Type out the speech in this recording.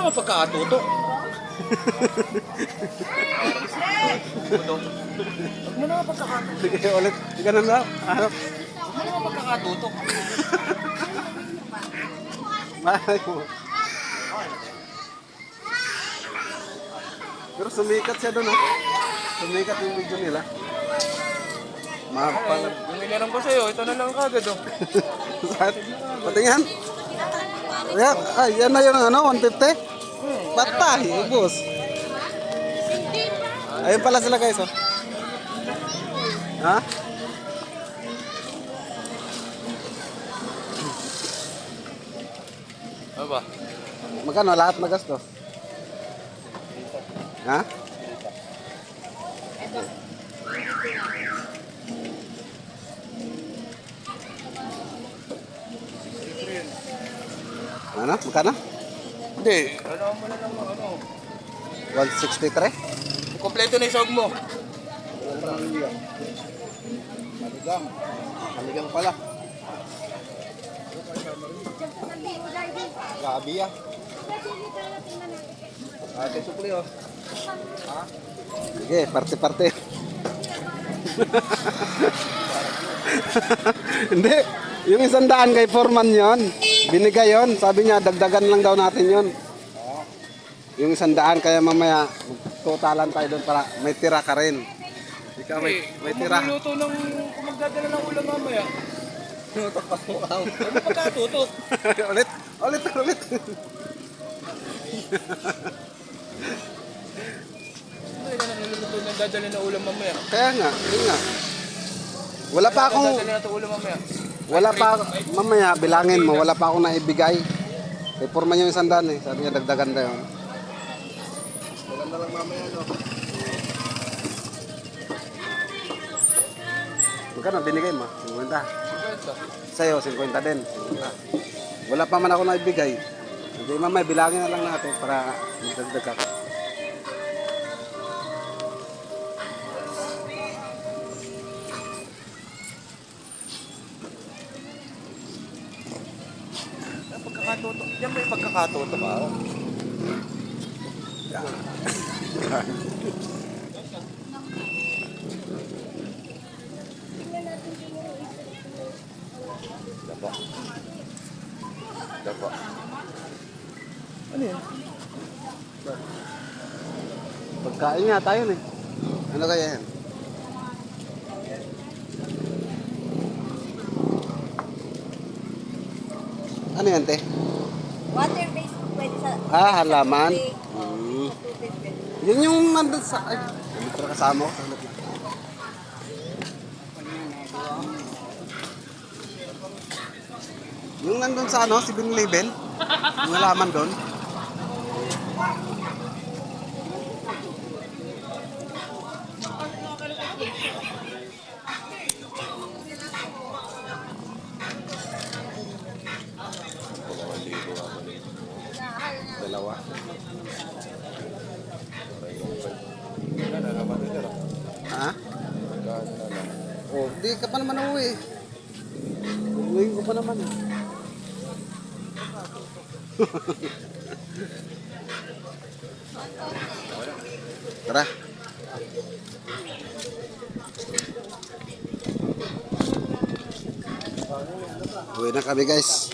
naman pagkakatuto. Huwag mo naman pagkakatuto. Sige ulit. Ganun lang. Ano? Huwag mo naman pagkakatuto. Malay mo. Pero sumikat siya doon ha. Sumikat yung video nila. Mapal. Yung iniram ko sa'yo, ito na lang kagad oh. Patingin. Yan, ay, yan na yung ano, 150. Patay, ubos. Ayun pala sila guys oh. Ha? Ano ba? Magkano lahat na gastos? Ha? Ano? Magkano? Hindi. Ano mo na lang ano. 163? Kompleto na yung sahog mo. Maligang. Maligang pala. Grabe ah. Ate sukli oh. Ha? Sige, parte-parte. Hindi. Yung 100 kay Foreman yon, binigay yon. Sabi niya, dagdagan lang daw natin yon. Yung 100 kaya mamaya, totalan tayo doon para may tira ka rin. Ikaw may tira. Magluluto ng, kung magdadala ng ulam mamaya. Tutok mo ako. Ano pagkatutok? Ulit. Ano yung nagluluto ng dadala ng ulam mamaya? Kaya nga, yun nga. Wala pa akong, Dadala na ito ulam mamaya. wala pa, mamaya bilangin mo, wala pa akong naibigay. Kay Foreman yung 100 eh. Sabi niya, dagdagan tayo. Maganda lang mamaya, no? Magkano binigay mo? 50. Sa'yo, 50 din. 50. Wala pa man ako naibigay. Hindi, mamaya, bilangin na lang natin para magdagdag ka. Pagkakatuto. Yan ba yung pagkakatuto ba? Dapa. Dapa. Ano yan? Pagkain nga tayo eh. Ano kaya yan? Ano yan, te? Water-based po pwede sa... Halaman. sa tubig. Hmm. Sa tubig pwede. Yun yung nandun sa... Ay, ano pala kasama ko? Salat na. Yung nandun sa ano, si Binlabel. Yung halaman doon. Dalawa. Ha? Oh, di ka pa naman uuwi. Uuwiin ko pa naman. Tara. Uwi na kami guys.